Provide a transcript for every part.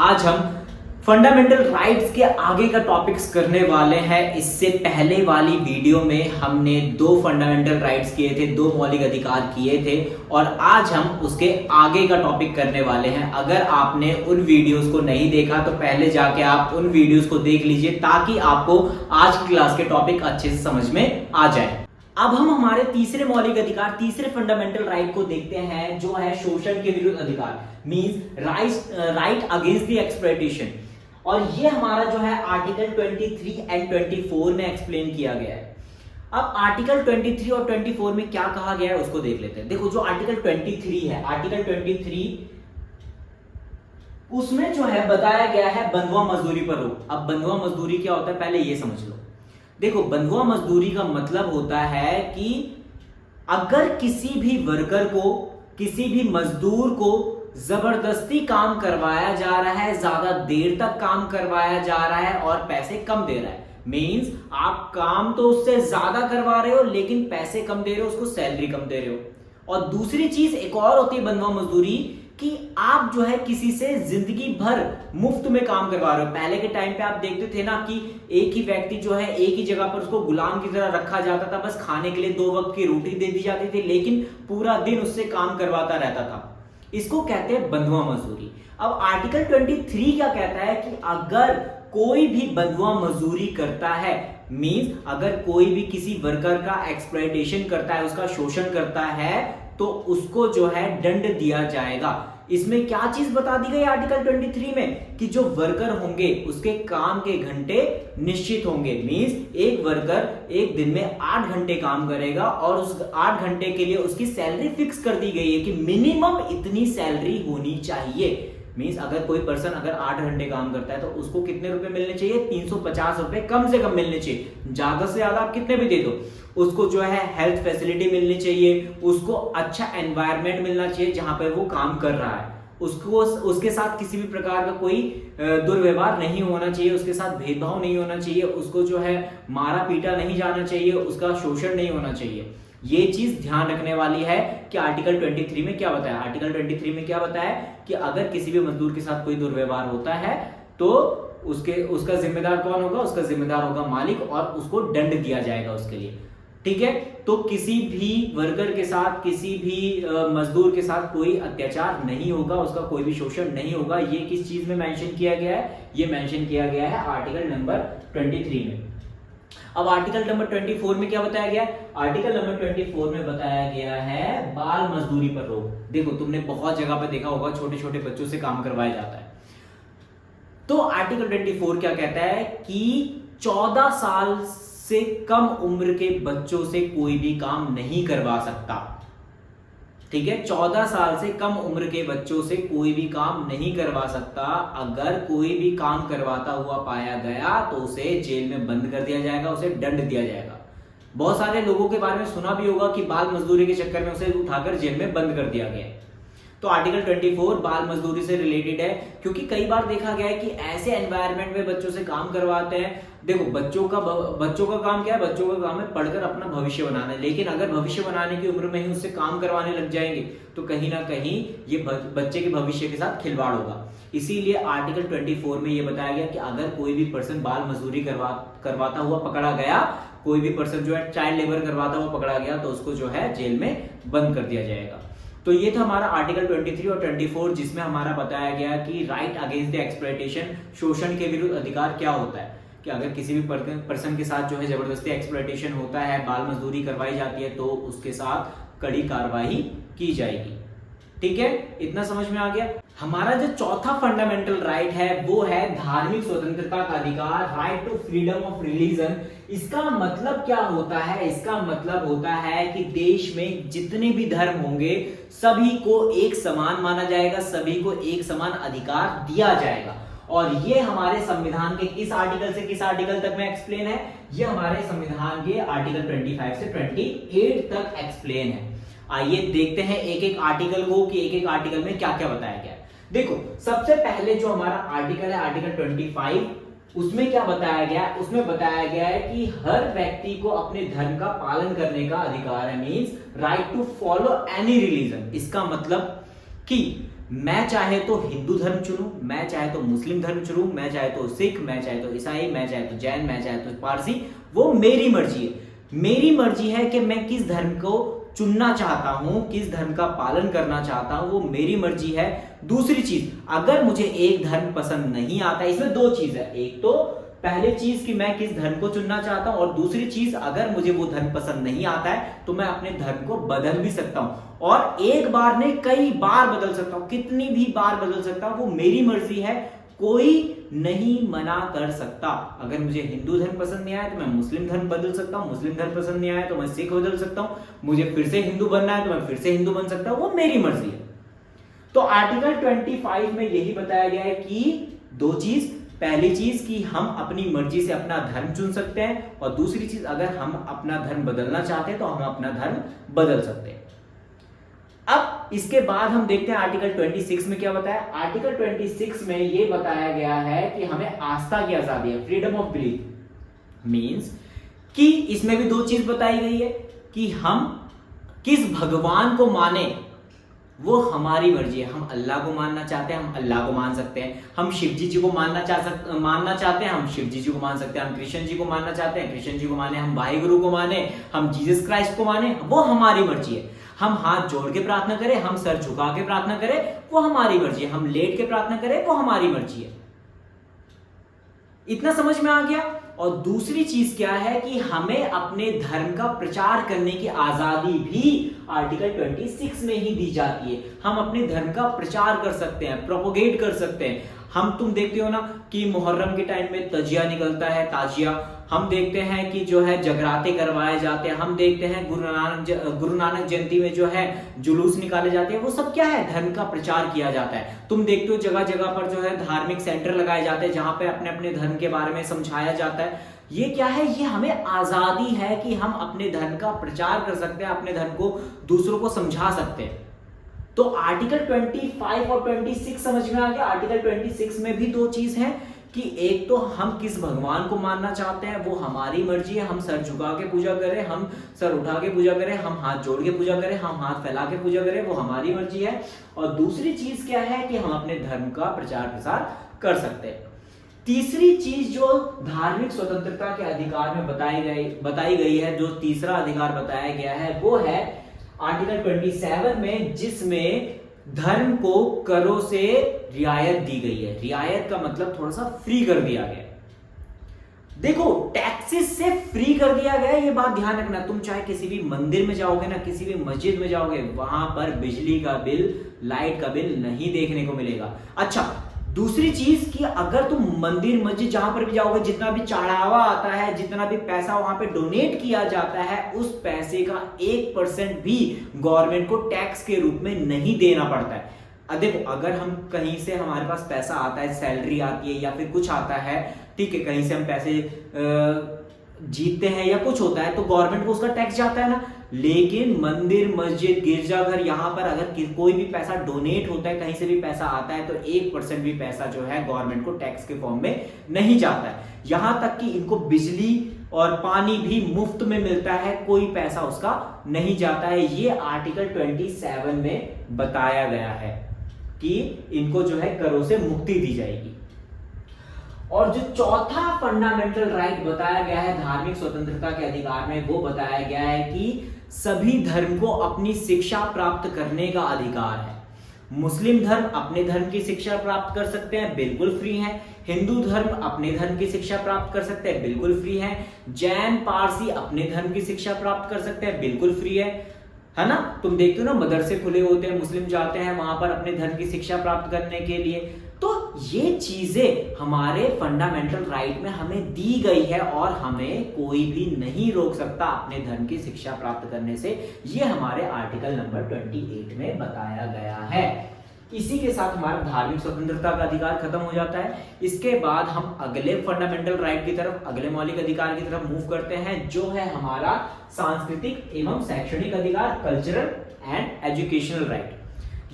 आज हम fundamental rights के आगे का टॉपिक्स करने वाले हैं। इससे पहले वाली वीडियो में हमने दो फंडामेंटल राइट्स किए थे, दो मौलिक अधिकार किए थे और आज हम उसके आगे का टॉपिक करने वाले हैं। अगर आपने उन वीडियोस को नहीं देखा तो पहले जाके आप उन वीडियोस को देख लीजिए ताकि आपको आज की क्लास के टॉपिक अच्छे से समझ में आ जाए। अब हम हमारे तीसरे मौलिक अधिकार, तीसरे फंडामेंटल राइट को देखते हैं, जो है शोषण के विरुद्ध अधिकार, means right against the exploitation. और ये हमारा जो है आर्टिकल 23 एंड 24 में एक्सप्लेन किया गया है। अब आर्टिकल 23 और 24 में क्या कहा गया है उसको देख लेते हैं। देखो, जो आर्टिकल 23 है, आर्टिकल 23 उसमें जो है बताया गया है बंधुआ मजदूरी पर रोक। अब बंधुआ मजदूरी क्या होता है पहले ये समझ लो। देखो, बंधुआ मजदूरी का मतलब होता है कि अगर किसी भी वर्कर को, किसी भी मजदूर को जबरदस्ती काम करवाया जा रहा है, ज्यादा देर तक काम करवाया जा रहा है और पैसे कम दे रहा है, मींस आप काम तो उससे ज्यादा करवा रहे हो लेकिन पैसे कम दे रहे हो, उसको सैलरी कम दे रहे हो। और दूसरी चीज एक और होती है बंधुआ मजदूरी, कि आप जो है किसी से जिंदगी भर मुफ्त में काम करवा रहे हो। पहले के टाइम पे आप देखते थे ना कि एक ही व्यक्ति जो है एक ही जगह पर उसको गुलाम की तरह रखा जाता था, बस खाने के लिए 2 वक्त की रोटी दे दी जाती थी लेकिन पूरा दिन उससे काम करवाता रहता था। इसको कहते हैं बंधुआ मजदूरी। अब आर्टिकल 23 क्या कहता है कि अगर कोई भी बंधुआ मजदूरी करता है, मींस अगर कोई भी किसी वर्कर का एक्सप्लॉयटेशन करता है, उसका शोषण करता है, तो उसको जो है दंड दिया जाएगा। इसमें क्या चीज बता दी गई आर्टिकल 23 में कि जो वर्कर होंगे उसके काम के घंटे निश्चित होंगे, मींस एक वर्कर एक दिन में 8 घंटे काम करेगा और उस 8 घंटे के लिए उसकी सैलरी फिक्स कर दी गई है कि मिनिमम इतनी सैलरी होनी चाहिए। मींस अगर कोई पर्सन अगर 8 घंटे काम करता है तो उसको कितने रुपए मिलने चाहिए? 350 रुपए कम से कम मिलने चाहिए। ज्यादा से ज्यादा आप कितने भी दे दो, उसको जो है हेल्थ फैसिलिटी मिलनी चाहिए, उसको अच्छा एनवायरनमेंट मिलना चाहिए जहां पर वो काम कर रहा है, उसको उसके साथ किसी भी प्रकार का कोई दुर्व्यवहार नहीं होना चाहिए, उसके साथ भेदभाव नहीं होना चाहिए, उसको जो है मारा पीटा नहीं जाना चाहिए, उसका शोषण नहीं होना चाहिए। ये चीज ध्यान रखने वाली है कि आर्टिकल 23 में क्या बताया। आर्टिकल 23 में क्या बताया कि अगर किसी भी मजदूर के साथ कोई दुर्व्यवहार होता है तो उसका जिम्मेदार कौन होगा? उसका जिम्मेदार होगा मालिक और उसको दंड दिया जाएगा उसके लिए। ठीक है, तो किसी भी वर्कर के साथ, किसी भी मजदूर के साथ कोई अत्याचार नहीं होगा, उसका कोई भी शोषण नहीं होगा। ये किस चीज में मेंशन किया गया है? ये मेंशन किया गया है आर्टिकल नंबर 23 में। अब आर्टिकल नंबर 24 में क्या बताया गया? आर्टिकल नंबर 24 में बताया गया है बाल मजदूरी पर रोक। देखो, तुमने बहुत जगह पे देखा होगा छोटे छोटे बच्चों से काम करवाया जाता है। तो आर्टिकल 24 क्या कहता है कि 14 साल से कम उम्र के बच्चों से कोई भी काम नहीं करवा सकता। ठीक है, 14 साल से कम उम्र के बच्चों से कोई भी काम नहीं करवा सकता। अगर कोई भी काम करवाता हुआ पाया गया तो उसे जेल में बंद कर दिया जाएगा, उसे दंड दिया जाएगा। बहुत सारे लोगों के बारे में सुना भी होगा कि बाल मजदूरी के चक्कर में उसे उठाकर जेल में बंद कर दिया गया। तो आर्टिकल 24 बाल मजदूरी से रिलेटेड है, क्योंकि कई बार देखा गया है कि ऐसे एनवायरनमेंट में बच्चों से काम करवाते हैं। देखो, बच्चों का काम क्या है? बच्चों का काम है पढ़कर अपना भविष्य बनाना, लेकिन अगर भविष्य बनाने की उम्र में ही उससे काम करवाने लग जाएंगे तो कहीं ना कहीं ये बच्चे के भविष्य के साथ खिलवाड़ होगा। इसीलिए आर्टिकल 24 में ये बताया गया कि अगर कोई भी पर्सन बाल मजदूरी करवाता हुआ पकड़ा गया, कोई भी पर्सन जो है चाइल्ड लेबर करवाता हुआ पकड़ा गया तो उसको जो है जेल में बंद कर दिया जाएगा। तो ये था हमारा आर्टिकल 23 और 24, जिसमें हमारा बताया गया कि राइट अगेंस्ट द एक्सप्लॉयटेशन, शोषण के विरुद्ध अधिकार क्या होता है कि अगर किसी भी पर्सन के साथ जो है जबरदस्ती एक्सप्लॉयटेशन होता है, बाल मजदूरी करवाई जाती है तो उसके साथ कड़ी कार्रवाई की जाएगी। ठीक है, इतना समझ में आ गया। हमारा जो चौथा फंडामेंटल राइट है वो है धार्मिक स्वतंत्रता का अधिकार, right to freedom of religion. इसका मतलब क्या होता है? इसका मतलब होता है कि देश में जितने भी धर्म होंगे सभी को एक समान माना जाएगा, सभी को एक समान अधिकार दिया जाएगा। और ये हमारे संविधान के किस आर्टिकल से किस आर्टिकल तक में एक्सप्लेन है? ये हमारे संविधान के आर्टिकल 25 से 28 तक एक्सप्लेन है। आइए देखते हैं एक एक आर्टिकल को कि एक एक आर्टिकल में क्या क्या बताया गया है। देखो, सबसे पहले जो हमारा आर्टिकल है आर्टिकल 25, उसमें क्या बताया गया? उसमें बताया गया है कि हर व्यक्ति को अपने धर्म का पालन करने का अधिकार है, means right to follow any religion. इसका मतलब कि मैं चाहे तो हिंदू धर्म चुनूं, मैं चाहे तो मुस्लिम धर्म चुनूं, मैं चाहे तो सिख, मैं चाहे तो ईसाई, मैं चाहे तो जैन, मैं चाहे तो पारसी, वो मेरी मर्जी है। मेरी मर्जी है कि मैं किस धर्म को चुनना चाहता हूं, किस धर्म का पालन करना चाहता हूं, वो मेरी मर्जी है। दूसरी चीज, अगर मुझे एक धर्म पसंद नहीं आता, इसमें दो चीज है, एक तो पहली चीज कि मैं किस धर्म को चुनना चाहता हूं, और दूसरी चीज अगर मुझे वो धर्म पसंद नहीं आता है तो मैं अपने धर्म को बदल भी सकता हूं, और एक बार नहीं कई बार बदल सकता हूं, कितनी भी बार बदल सकता हूं, वो मेरी मर्जी है, कोई नहीं मना कर सकता। अगर मुझे हिंदू धर्म पसंद नहीं आया तो मैं मुस्लिम धर्म बदल सकता हूं, मुस्लिम धर्म पसंद नहीं आया तो मैं सिख बदल सकता हूं, मुझे फिर से हिंदू बनना है तो मैं फिर से हिंदू बन सकता हूं, वो मेरी मर्जी है। तो आर्टिकल 25 में यही बताया गया है कि दो चीज, पहली चीज कि हम अपनी मर्जी से अपना धर्म चुन सकते हैं, और दूसरी चीज अगर हम अपना धर्म बदलना चाहते हैं तो हम अपना धर्म बदल सकते हैं। अब इसके बाद हम देखते हैं आर्टिकल 26 में क्या बताया। आर्टिकल 26 में यह बताया गया है कि हमें आस्था की आजादी है, फ्रीडम ऑफ बिलीफ, मींस कि इसमें भी दो चीज बताई गई है कि हम किस भगवान को माने, वो हमारी मर्जी है। हम अल्लाह को मानना चाहते हैं, हम अल्लाह को मान सकते हैं। हम शिव जी को मानना चाहते हैं, हम शिव जी को मान सकते हैं। हम कृष्ण जी को मानना चाहते हैं, कृष्ण जी को माने। हम वाहिगुरु को माने, हम जीसस क्राइस्ट को माने, वो हमारी मर्जी है। हम हाथ जोड़ के प्रार्थना करें, हम सर झुका के प्रार्थना करें, वो हमारी मर्जी है। हम लेट के प्रार्थना करें, वो हमारी मर्जी है। इतना समझ में आ गया। और दूसरी चीज क्या है कि हमें अपने धर्म का प्रचार करने की आजादी भी आर्टिकल 26 में ही दी जाती है। हम अपने धर्म का प्रचार कर सकते हैं, प्रोपोगेट कर सकते हैं। हम तुम देखते हो ना कि मुहर्रम के टाइम में तजिया निकलता है, ताजिया। हम देखते हैं कि जो है जगराते करवाए जाते हैं। हम देखते हैं गुरु नानक जयंती में जो है जुलूस निकाले जाते हैं। वो सब क्या है, धर्म का प्रचार किया जाता है। तुम देखते हो जगह जगह पर जो है धार्मिक सेंटर लगाए जाते हैं जहां पे अपने अपने धर्म के बारे में समझाया जाता है। ये क्या है, ये हमें आजादी है कि हम अपने धर्म का प्रचार कर सकते हैं, अपने धर्म को दूसरों को समझा सकते हैं। तो आर्टिकल 25 और 26 समझ में आ गया। आर्टिकल 26 में भी दो चीज है कि एक तो हम किस भगवान को मानना चाहते हैं, वो हमारी मर्जी है। हम सर झुका के पूजा करें, हम सर उठा के पूजा करें, हम हाथ जोड़ के पूजा करें, हम हाथ फैला के पूजा करें, वो हमारी मर्जी है। और दूसरी चीज क्या है कि हम अपने धर्म का प्रचार प्रसार कर सकते हैं। तीसरी चीज जो धार्मिक स्वतंत्रता के अधिकार में बताई गई है, जो तीसरा अधिकार बताया गया है, वो है आर्टिकल 27 में, जिसमें धर्म को करों से रियायत दी गई है। रियायत का मतलब थोड़ा सा फ्री कर दिया गया। देखो, टैक्सेस से फ्री कर दिया गया, ये बात ध्यान रखना। तुम चाहे किसी भी मंदिर में जाओगे ना, किसी भी मस्जिद में जाओगे, वहां पर बिजली का बिल, लाइट का बिल नहीं देखने को मिलेगा। अच्छा, दूसरी चीज कि अगर तुम मंदिर मस्जिद जहां पर भी जाओगे, जितना भी चढ़ावा आता है, जितना भी पैसा वहां पे डोनेट किया जाता है, उस पैसे का 1% भी गवर्नमेंट को टैक्स के रूप में नहीं देना पड़ता है। देखो, अगर हम कहीं से हमारे पास पैसा आता है, सैलरी आती है या फिर कुछ आता है, ठीक है, कहीं से हम पैसे जीतते हैं या कुछ होता है, तो गवर्नमेंट को उसका टैक्स जाता है ना। लेकिन मंदिर मस्जिद गिरजाघर, यहां पर अगर कोई भी पैसा डोनेट होता है, कहीं से भी पैसा आता है, तो 1% भी पैसा जो है गवर्नमेंट को टैक्स के फॉर्म में नहीं जाता है। यहां तक कि इनको बिजली और पानी भी मुफ्त में मिलता है, कोई पैसा उसका नहीं जाता है। ये आर्टिकल 27 में बताया गया है कि इनको जो है करों से मुक्ति दी जाएगी। और जो चौथा फंडामेंटल राइट बताया गया है धार्मिक स्वतंत्रता के अधिकार में, वो बताया गया है कि सभी धर्म को अपनी शिक्षा प्राप्त करने का अधिकार है। मुस्लिम धर्म अपने धर्म की शिक्षा प्राप्त कर सकते हैं, बिल्कुल फ्री है। हिंदू धर्म अपने धर्म की शिक्षा प्राप्त कर सकते हैं, बिल्कुल फ्री है। जैन पारसी अपने धर्म की शिक्षा प्राप्त कर सकते हैं, बिल्कुल फ्री है ना। तुम देखते हो ना, मदरसे खुले होते हैं, मुस्लिम जाते हैं वहां पर अपने धर्म की शिक्षा प्राप्त करने के लिए। तो ये चीजें हमारे फंडामेंटल राइट में हमें दी गई है और हमें कोई भी नहीं रोक सकता अपने धर्म की शिक्षा प्राप्त करने से। ये हमारे आर्टिकल नंबर 28 में बताया गया है। इसी के साथ हमारा धार्मिक स्वतंत्रता का अधिकार खत्म हो जाता है। इसके बाद हम अगले फंडामेंटल राइट की तरफ, अगले मौलिक अधिकार की तरफ मूव करते हैं, जो है हमारा सांस्कृतिक एवं शैक्षणिक अधिकार, कल्चरल एंड एजुकेशनल राइट।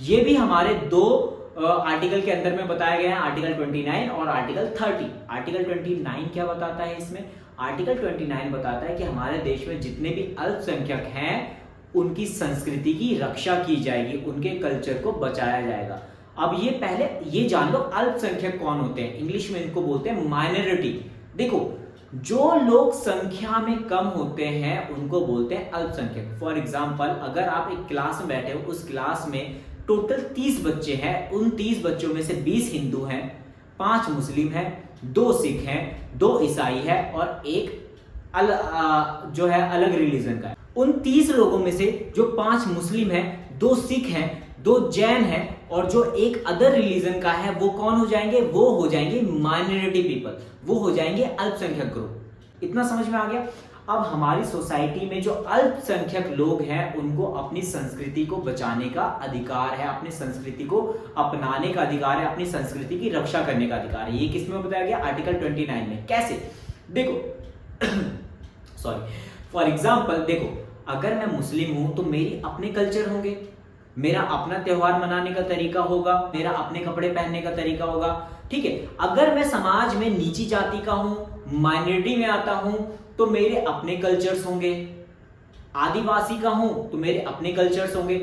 ये भी हमारे दो आर्टिकल के अंदर में बताया गया है, आर्टिकल 29 और आर्टिकल 30। आर्टिकल 29 क्या बताता है इसमें? आर्टिकल 29 बताता है कि हमारे देश में जितने भी अल्पसंख्यक हैं उनकी संस्कृति की रक्षा की जाएगी, उनके कल्चर को बचाया जाएगा। अब ये पहले ये जान लो अल्पसंख्यक कौन होते हैं, इंग्लिश में इनको बोलते हैं माइनॉरिटी। देखो जो लोग संख्या में कम होते हैं उनको बोलते हैं अल्पसंख्यक। फॉर एग्जाम्पल अगर आप एक क्लास में बैठे हो, उस क्लास में टोटल 30 बच्चे हैं, उन 30 बच्चों में से 20 हिंदू हैं, 5 मुस्लिम हैं, 2 सिख हैं, 2 ईसाई है और एक जो है अलग रिलीजन का है। उन 30 लोगों में से जो 5 मुस्लिम हैं, 2 सिख हैं, 2 जैन हैं और जो एक अदर रिलीजन का है, वो कौन हो जाएंगे? वो हो जाएंगे माइनॉरिटी पीपल, वो हो जाएंगे अल्पसंख्यक ग्रुप। इतना समझ में आ गया? अब हमारी सोसाइटी में जो अल्पसंख्यक लोग हैं उनको अपनी संस्कृति को बचाने का अधिकार है, अपनी संस्कृति को अपनाने का अधिकार है, अपनी संस्कृति की रक्षा करने का अधिकार है। ये किसमें बताया गया? आर्टिकल 29 में। कैसे? देखो सॉरी, फॉर एग्जाम्पल देखो, अगर मैं मुस्लिम हूं तो मेरी अपने कल्चर होंगे, मेरा अपना त्योहार मनाने का तरीका होगा, मेरा अपने कपड़े पहनने का तरीका होगा, ठीक है। अगर मैं समाज में नीची जाति का हूं, माइनॉरिटी में आता हूं, तो मेरे अपने कल्चर्स होंगे। आदिवासी का हूं तो मेरे अपने कल्चर्स होंगे।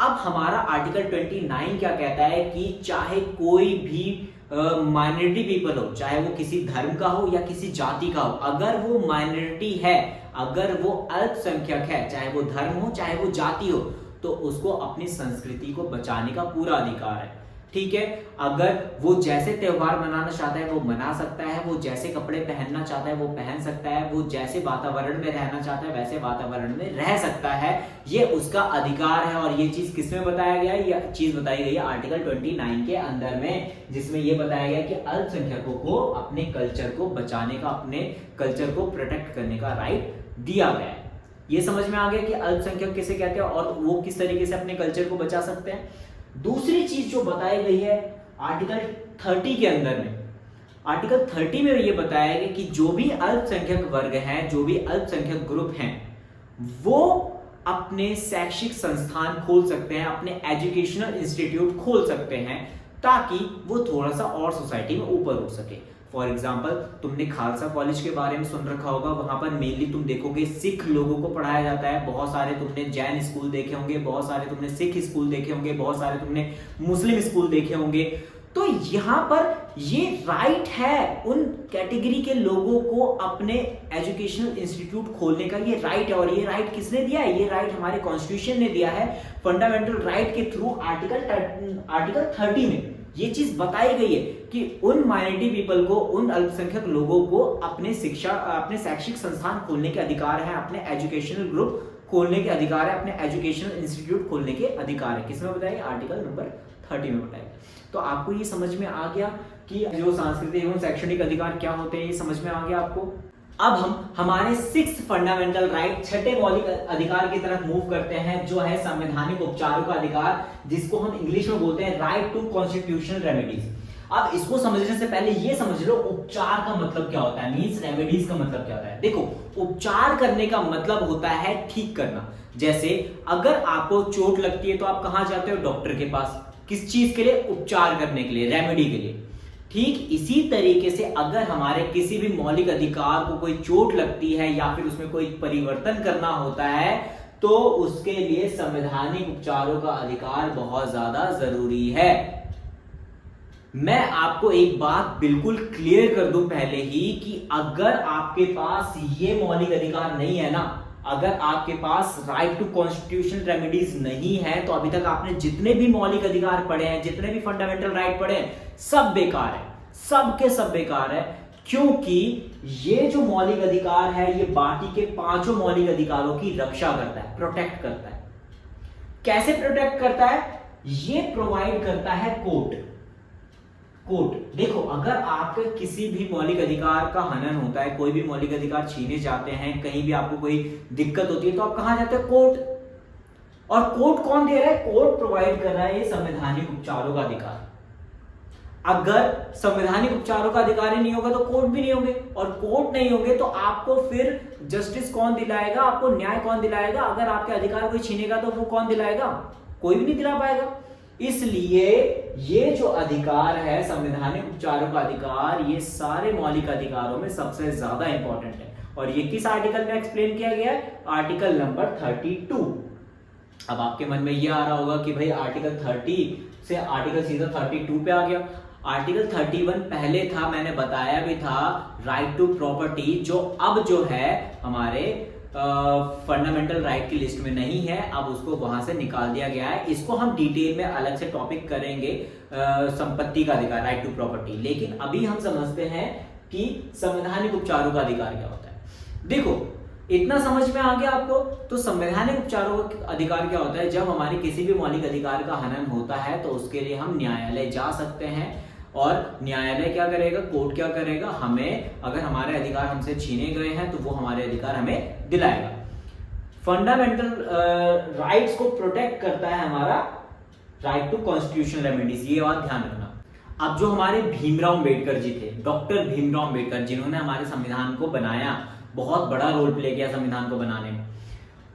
अब हमारा आर्टिकल 29 क्या कहता है कि चाहे कोई भी माइनॉरिटी पीपल हो, चाहे वो किसी धर्म का हो या किसी जाति का हो, अगर वो माइनॉरिटी है, अगर वो अल्पसंख्यक है, चाहे वो धर्म हो चाहे वो जाति हो, तो उसको अपनी संस्कृति को बचाने का पूरा अधिकार है, ठीक है। अगर वो जैसे त्योहार मनाना चाहता है वो मना सकता है, वो जैसे कपड़े पहनना चाहता है वो पहन सकता है, वो जैसे वातावरण में रहना चाहता है वैसे वातावरण में रह सकता है, ये उसका अधिकार है। और ये चीज किसमें बताया गया है? ये चीज बताई गई है आर्टिकल 29 के अंदर में, जिसमें ये बताया गया कि अल्पसंख्यकों को अपने कल्चर को बचाने का, अपने कल्चर को प्रोटेक्ट करने का राइट दिया गया है। ये समझ में आ गया कि अल्पसंख्यक किसे कहते हैं और वो किस तरीके से अपने कल्चर को बचा सकते हैं। दूसरी चीज जो बताई गई है आर्टिकल 30 के अंदर में, आर्टिकल 30 में ये बताया गया कि जो भी अल्पसंख्यक वर्ग हैं, जो भी अल्पसंख्यक ग्रुप हैं, वो अपने शैक्षिक संस्थान खोल सकते हैं, अपने एजुकेशनल इंस्टीट्यूट खोल सकते हैं, ताकि वो थोड़ा सा और सोसाइटी में ऊपर उठ सके। फॉर एग्जाम्पल तुमने खालसा कॉलेज के बारे में सुन रखा होगा, वहां पर मेनली तुम देखोगे सिख लोगों को पढ़ाया जाता है। बहुत सारे तुमने जैन स्कूल देखे होंगे, बहुत सारे तुमने सिख स्कूल देखे होंगे, बहुत सारे तुमने मुस्लिम स्कूल देखे होंगे। तो यहाँ पर ये राइट है उन कैटेगरी के लोगों को अपने एजुकेशनल इंस्टीट्यूट खोलने का, ये राइट है। और ये राइट किसने दिया है? ये राइट हमारे कॉन्स्टिट्यूशन ने दिया है, फंडामेंटल राइट के थ्रू आर्टिकल 30 में ये चीज बताई गई है कि उन माइनॉरिटी पीपल को, उन अल्पसंख्यक लोगों को अपने शैक्षिक संस्थान खोलने के अधिकार है, अपने एजुकेशनल ग्रुप खोलने के अधिकार है, अपने एजुकेशनल इंस्टीट्यूट खोलने के अधिकार है। किसमें बताया? आर्टिकल नंबर 30 में बताया। तो आपको ये समझ में आ गया कि जो सांस्कृतिक एवं शैक्षणिक अधिकार क्या होते हैं, ये समझ में आ गया आपको। अब हम हमारे 6th फंडामेंटल राइट, छठे मौलिक अधिकार की तरफ मूव करते हैं, जो है संवैधानिक उपचारों का अधिकार, जिसको हम इंग्लिश में बोलते हैं राइट टू कॉन्स्टिट्यूशनल रेमेडीज। अब इसको समझने से पहले ये समझ लो उपचार का मतलब क्या होता है, मींस रेमेडीज का मतलब क्या होता है। देखो उपचार करने का मतलब होता है ठीक करना। जैसे अगर आपको चोट लगती है तो आप कहां जाते हो? डॉक्टर के पास। किस चीज के लिए? उपचार करने के लिए, रेमेडी के लिए। ठीक इसी तरीके से अगर हमारे किसी भी मौलिक अधिकार को कोई चोट लगती है या फिर उसमें कोई परिवर्तन करना होता है, तो उसके लिए संवैधानिक उपचारों का अधिकार बहुत ज्यादा जरूरी है। मैं आपको एक बात बिल्कुल क्लियर कर दूं पहले ही कि अगर आपके पास ये मौलिक अधिकार नहीं है ना, अगर आपके पास राइट टू कॉन्स्टिट्यूशनल रेमेडीज नहीं है, तो अभी तक आपने जितने भी मौलिक अधिकार पढ़े हैं, जितने भी फंडामेंटल राइट पढ़े हैं, सब बेकार है, सब के सब बेकार है। क्योंकि ये जो मौलिक अधिकार है ये बाकी के 5 मौलिक अधिकारों की रक्षा करता है, प्रोटेक्ट करता है। कैसे प्रोटेक्ट करता है? ये प्रोवाइड करता है कोर्ट। देखो अगर आपके किसी भी मौलिक अधिकार का हनन होता है, कोई भी मौलिक अधिकार छीने जाते हैं, कहीं भी आपको कोई दिक्कत होती है, तो आप कहां जाते हैं? कोर्ट। और कोर्ट कौन दे रहा है? कोर्ट प्रोवाइड कर रहा है ये संवैधानिक उपचारों का अधिकार। अगर संवैधानिक उपचारों का अधिकार ही नहीं होगा तो कोर्ट भी नहीं होंगे, और कोर्ट नहीं होंगे तो आपको फिर जस्टिस कौन दिलाएगा? आपको न्याय कौन दिलाएगा? अगर आपके अधिकार कोई छीनेगा तो वो कौन दिलाएगा? कोई भी नहीं दिला पाएगा। इसलिए ये जो अधिकार है संवैधानिक उपचारों का अधिकार, ये सारे मौलिक अधिकारों में सबसे ज्यादा इंपॉर्टेंट है। और ये किस आर्टिकल में एक्सप्लेन किया गया है? Article number 32। अब आपके मन में ये आ रहा होगा कि भाई आर्टिकल 30 से आर्टिकल सीधा 32 पे आ गया। आर्टिकल 31 पहले था, मैंने बताया भी था, राइट टू प्रॉपर्टी, जो अब जो है हमारे फंडामेंटल राइट की लिस्ट में नहीं है, अब उसको वहां से निकाल दिया गया है। इसको हम डिटेल में अलग से टॉपिक करेंगे, संपत्ति का अधिकार, राइट टू प्रॉपर्टी। लेकिन अभी हम समझते हैं कि संवैधानिक उपचारों का अधिकार क्या होता है। देखो इतना समझ में आ गया आपको। तो संवैधानिक उपचारों का अधिकार क्या होता है? जब हमारे किसी भी मौलिक अधिकार का हनन होता है तो उसके लिए हम न्यायालय जा सकते हैं, और न्यायालय क्या करेगा, कोर्ट क्या करेगा, हमें अगर हमारे अधिकार हमसे छीने गए हैं तो वो हमारे अधिकार हमें दिलाएगा। फंडामेंटल राइट्स को प्रोटेक्ट करता है हमारा राइट टू कॉन्स्टिट्यूशनल रेमेडीज, ये बात ध्यान रखना। अब जो हमारे भीमराव अंबेडकर जी थे, डॉक्टर भीमराव अंबेडकर, जिन्होंने हमारे संविधान को बनाया, बहुत बड़ा रोल प्ले किया संविधान को बनाने में,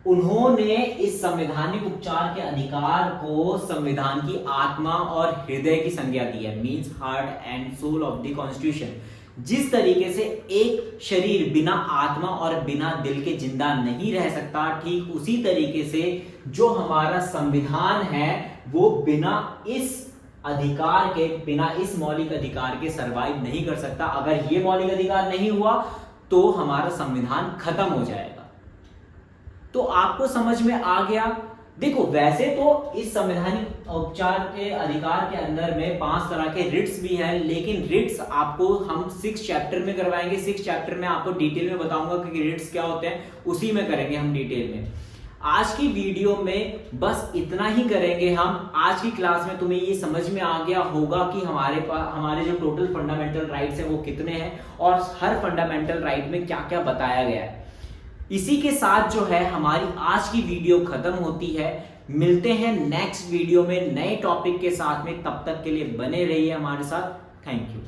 उन्होंने इस संवैधानिक उपचार के अधिकार को संविधान की आत्मा और हृदय की संज्ञा दी है, means heart and soul of the constitution. जिस तरीके से एक शरीर बिना आत्मा और बिना दिल के जिंदा नहीं रह सकता, ठीक उसी तरीके से जो हमारा संविधान है वो बिना इस अधिकार के, बिना इस मौलिक अधिकार के सरवाइव नहीं कर सकता। अगर ये मौलिक अधिकार नहीं हुआ तो हमारा संविधान खत्म हो जाएगा। तो आपको समझ में आ गया। देखो वैसे तो इस संवैधानिक उपचार के अधिकार के अंदर में 5 तरह के रिट्स भी हैं, लेकिन रिट्स आपको हम 6 चैप्टर में करवाएंगे। 6 चैप्टर में आपको डिटेल में बताऊंगा कि रिट्स क्या होते हैं, उसी में करेंगे हम डिटेल में। आज की वीडियो में बस इतना ही करेंगे हम। आज की क्लास में तुम्हें ये समझ में आ गया होगा कि हमारे जो टोटल फंडामेंटल राइट्स हैं वो कितने हैं, और हर फंडामेंटल राइट में क्या क्या बताया गया है। इसी के साथ जो है हमारी आज की वीडियो खत्म होती है। मिलते हैं नेक्स्ट वीडियो में नए टॉपिक के साथ में, तब तक के लिए बने रहिए हमारे साथ। Thank you.